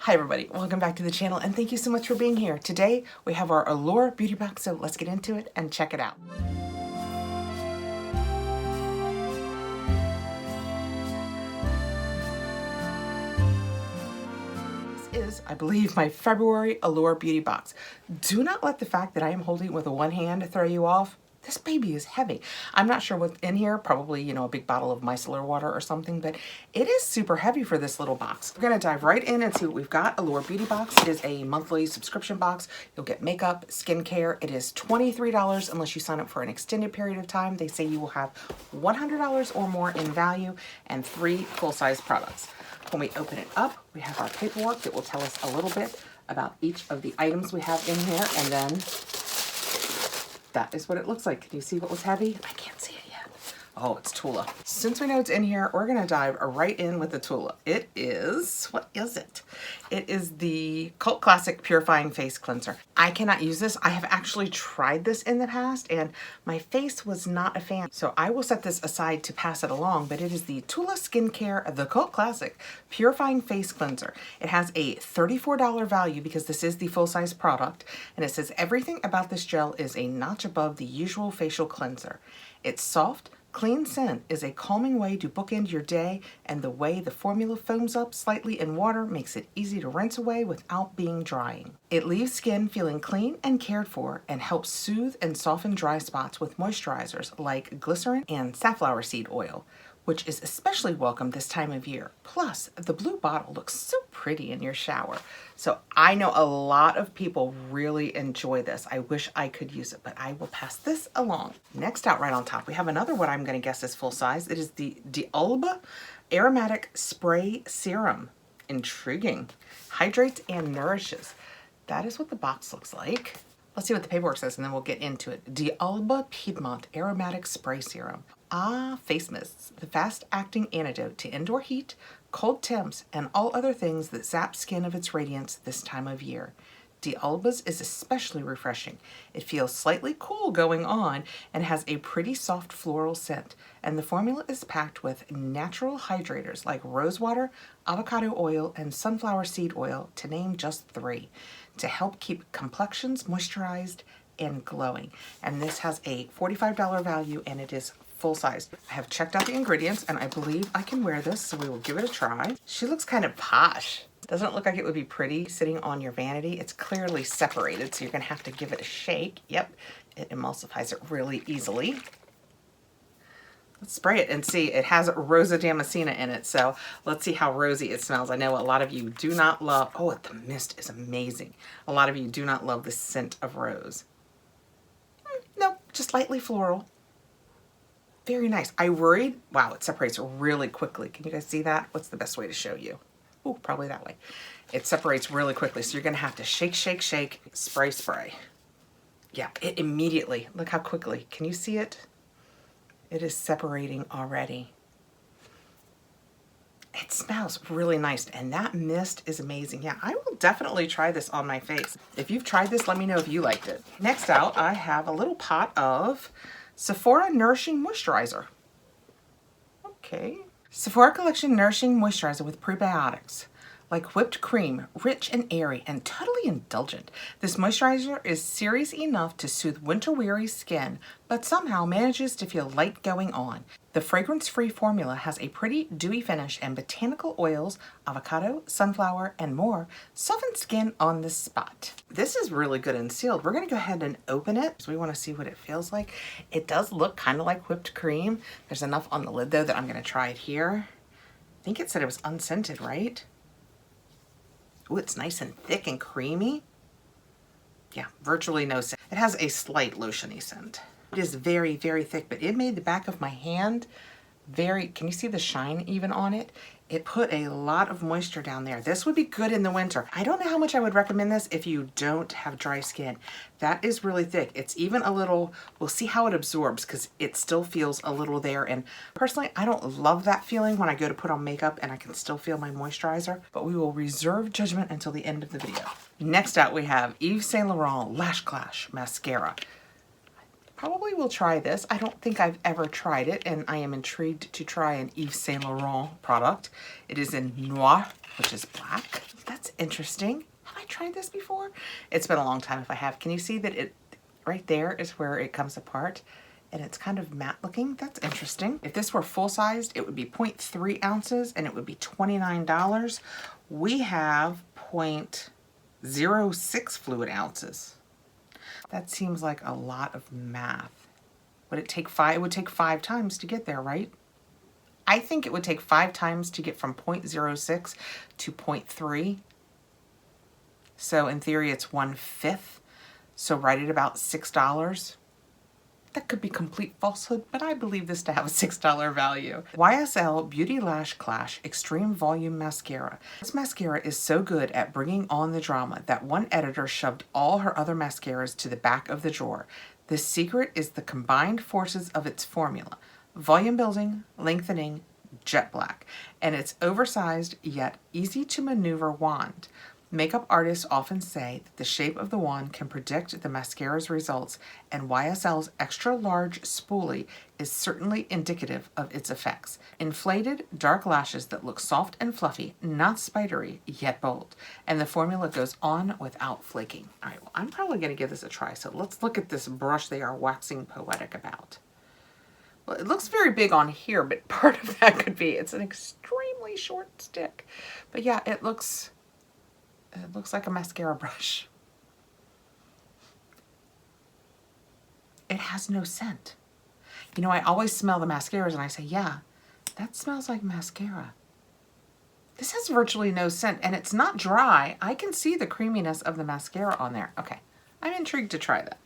Hi everybody, welcome back to the channel and thank you so much for being here. Today we have our Allure Beauty Box, so let's get into it and check it out. This is, I believe, my February Allure Beauty Box. Do not let the fact that I am holding it with one hand throw you off. This baby is heavy. I'm not sure what's in here, probably, you know, a big bottle of micellar water or something, but it is super heavy for this little box. We're gonna dive right in and see what we've got. Allure Beauty Box. It is a monthly subscription box. You'll get makeup, skincare. It is $23 unless you sign up for an extended period of time. They say you will have $100 or more in value and 3 full-size products. When we open it up, we have our paperwork that will tell us a little bit about each of the items we have in here, and then that is what it looks like. Can you see what was heavy? I can't see it yet. Oh, it's Tula. Since we know it's in here, we're gonna dive right in with the Tula. It is, what is it? It is the Cult Classic Purifying Face Cleanser. I cannot use this. I have actually tried this in the past and my face was not a fan. So I will set this aside to pass it along, but it is the Tula Skincare, the Cult Classic Purifying Face Cleanser. It has a $34 value because this is the full-size product, and it says everything about this gel is a notch above the usual facial cleanser. It's soft, clean scent is a calming way to bookend your day, and the way the formula foams up slightly in water makes it easy to rinse away without being drying. It leaves skin feeling clean and cared for and helps soothe and soften dry spots with moisturizers like glycerin and safflower seed oil, which is especially welcome this time of year. Plus, the blue bottle looks so pretty in your shower. So I know a lot of people really enjoy this. I wish I could use it, but I will pass this along. Next out right on top, we have another what I'm gonna guess is full size. It is the D'Alba Aromatic Spray Serum. Intriguing. Hydrates and nourishes. That is what the box looks like. Let's see what the paperwork says and then we'll get into it. D'Alba Piedmont Aromatic Spray Serum. Face mists, the fast-acting antidote to indoor heat, cold temps, and all other things that zap skin of its radiance this time of year. D'Alba's is especially refreshing. It feels slightly cool going on and has a pretty soft floral scent. And the formula is packed with natural hydrators like rosewater, avocado oil, and sunflower seed oil, to name just 3, to help keep complexions moisturized and glowing. And this has a $45 value and it is full size. I have checked out the ingredients and I believe I can wear this, so we will give it a try. She looks kind of posh. Doesn't look like it would be pretty sitting on your vanity. It's clearly separated, so you're gonna have to give it a shake. Yep, it emulsifies it really easily. Let's spray it and see. It has Rosa Damascena in it, so let's see how rosy it smells. I know a lot of you do not love, oh, the mist is amazing. A lot of you do not love the scent of rose. No, just lightly floral. Very nice. I worried, wow, it separates really quickly. Can you guys see that? What's the best way to show you? Oh, probably that way. It separates really quickly, so you're gonna have to shake, shake, shake, spray, spray. Yeah, it immediately, look how quickly. Can you see it? It is separating already. It smells really nice, and that mist is amazing. Yeah, I will definitely try this on my face. If you've tried this, let me know if you liked it. Next out, I have a little pot of Sephora Nourishing Moisturizer. Okay. Sephora Collection Nourishing Moisturizer with prebiotics. Like whipped cream, rich and airy, and totally indulgent. This moisturizer is serious enough to soothe winter-weary skin, but somehow manages to feel light going on. The fragrance-free formula has a pretty dewy finish, and botanical oils, avocado, sunflower, and more soften skin on the spot. This is really good and sealed. We're gonna go ahead and open it because we wanna see what it feels like. It does look kind of like whipped cream. There's enough on the lid though that I'm gonna try it here. I think it said it was unscented, right? Oh, it's nice and thick and creamy. Yeah, virtually no scent. It has a slight lotiony scent. It is very, very thick, but it made the back of my hand very, can you see the shine even on it? It put a lot of moisture down there. This would be good in the winter. I don't know how much I would recommend this if you don't have dry skin. That is really thick. It's even a little, we'll see how it absorbs because it still feels a little there. And personally, I don't love that feeling when I go to put on makeup and I can still feel my moisturizer, but we will reserve judgment until the end of the video. Next out, we have Yves Saint Laurent Lash Clash Mascara. probably will try this. I don't think I've ever tried it, and I am intrigued to try an Yves Saint Laurent product. It is in Noir, which is black. That's interesting. Have I tried this before? It's been a long time if I have. Can you see that it right there is where it comes apart? And it's kind of matte looking. That's interesting. If this were full-sized, it would be 0.3 ounces and it would be $29. We have 0.06 fluid ounces. That seems like a lot of math. Would it take 5? It would take 5 times to get there, right? I think it would take 5 times to get from 0.06 to 0.3. So in theory, it's 1/5. So right at about $6. That could be complete falsehood, but I believe this to have a $6 value. YSL Beauty Lash Clash Extreme Volume Mascara. This mascara is so good at bringing on the drama that one editor shoved all her other mascaras to the back of the drawer. The secret is the combined forces of its formula: volume building, lengthening, jet black, and its oversized yet easy to maneuver wand. Makeup artists often say that the shape of the wand can predict the mascara's results, and YSL's extra large spoolie is certainly indicative of its effects. Inflated, dark lashes that look soft and fluffy, not spidery, yet bold. And the formula goes on without flaking. All right, well, I'm probably going to give this a try. So let's look at this brush they are waxing poetic about. Well, it looks very big on here, but part of that could be it's an extremely short stick. But yeah, it looks like a mascara brush. It has no scent. You know, I always smell the mascaras and I say, yeah, that smells like mascara. This has virtually no scent and it's not dry. I can see the creaminess of the mascara on there. Okay, I'm intrigued to try that.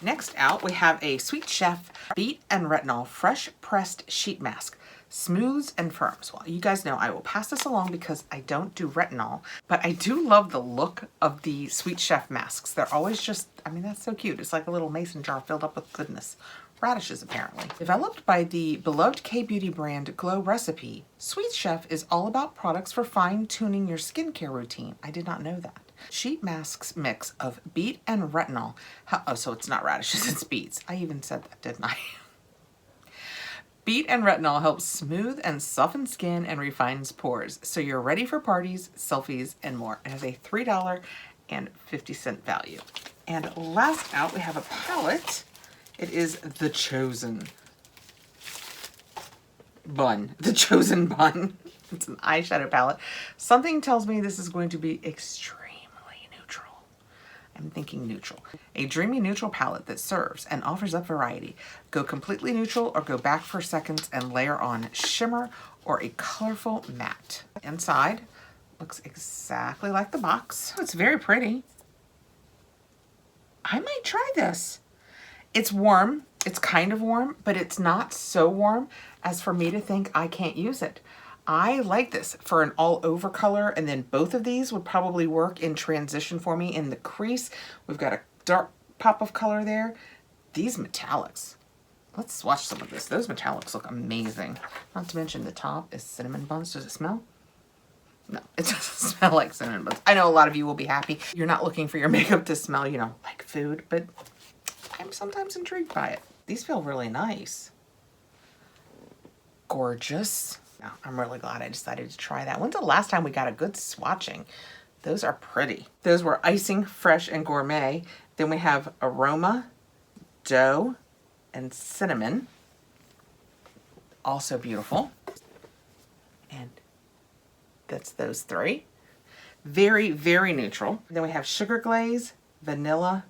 Next out, we have a Sweet Chef Beet and Retinol Fresh Pressed Sheet Mask. Smooths and firms. Well, you guys know I will pass this along because I don't do retinol, but I do love the look of the Sweet Chef masks. They're always just, I mean, that's so cute. It's like a little mason jar filled up with goodness. Radishes, apparently. Developed by the beloved K-beauty brand Glow Recipe, Sweet Chef is all about products for fine-tuning your skincare routine. I did not know that. Sheet masks mix of beet and retinol. Oh, so it's not radishes, it's beets. I even said that, didn't I? Beet and retinol helps smooth and soften skin and refines pores, so you're ready for parties, selfies, and more. It has a $3.50 value. And last out, we have a palette. It is The Chosen Bun. The Chosen Bun. It's an eyeshadow palette. Something tells me this is going to be extremely neutral. I'm thinking neutral. A dreamy neutral palette that serves and offers up variety. Go completely neutral or go back for seconds and layer on shimmer or a colorful matte. Inside looks exactly like the box. It's very pretty. I might try this. It's warm. It's kind of warm, but it's not so warm as for me to think I can't use it. I like this for an all over color, and then both of these would probably work in transition for me in the crease. We've got a dark pop of color there. These metallics. Let's swatch some of this. Those metallics look amazing. Not to mention the top is cinnamon buns. Does it smell? No, it doesn't smell like cinnamon buns. I know a lot of you will be happy. You're not looking for your makeup to smell, you know, like food, but I'm sometimes intrigued by it. These feel really nice. Gorgeous. Yeah, I'm really glad I decided to try that. When's the last time we got a good swatching? Those are pretty. Those were Icing, Fresh, and Gourmet. Then we have Aroma, Dough, and Cinnamon. Also beautiful. And that's those three. Very, very neutral. Then we have Sugar Glaze, Vanilla,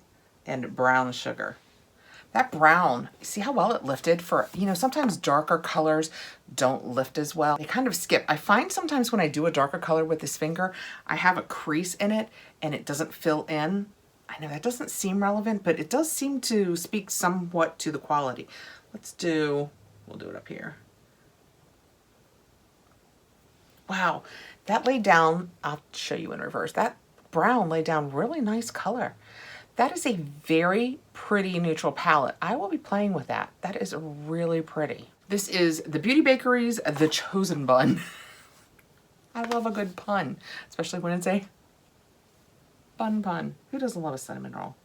and Brown Sugar. That brown, see how well it lifted for, you know, sometimes darker colors don't lift as well. They kind of skip. I find sometimes when I do a darker color with this finger, I have a crease in it and it doesn't fill in. I know that doesn't seem relevant, but it does seem to speak somewhat to the quality. We'll do it up here. Wow, that laid down, I'll show you in reverse. That brown laid down really nice color. That is a very pretty neutral palette. I will be playing with that. That is really pretty. This is the Beauty Bakery's The Chosen Bun. I love a good pun, especially when it's a bun. Who doesn't love a cinnamon roll?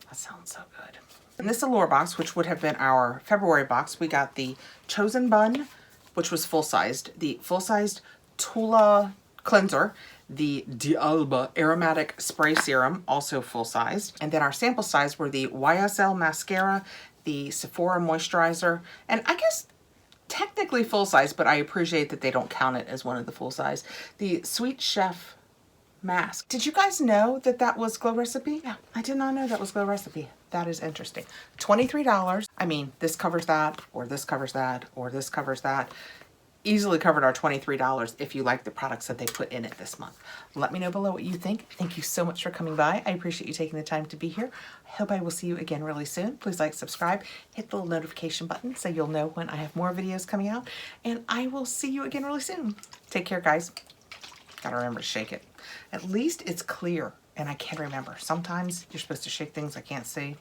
That sounds so good. In this Allure box, which would have been our February box, we got the Chosen Bun, which was full-sized, the full-sized Tula cleanser, the D'Alba aromatic spray serum, also full-sized, and then our sample size were the YSL mascara, the Sephora moisturizer, and I guess technically full-size, but I appreciate that they don't count it as one of the full-size, the Sweet Chef mask. Did you guys know that that was Glow Recipe? Yeah, I did not know that was Glow Recipe. That is interesting. $23. I mean, this covers that, or this covers that, or this covers that. Easily covered our $23 if you like the products that they put in it this month. Let me know below what you think. Thank you so much for coming by. I appreciate you taking the time to be here. I hope I will see you again really soon. Please like, subscribe, hit the little notification button so you'll know when I have more videos coming out. And I will see you again really soon. Take care, guys. Gotta remember to shake it. At least it's clear and I can remember. Sometimes you're supposed to shake things I can't see.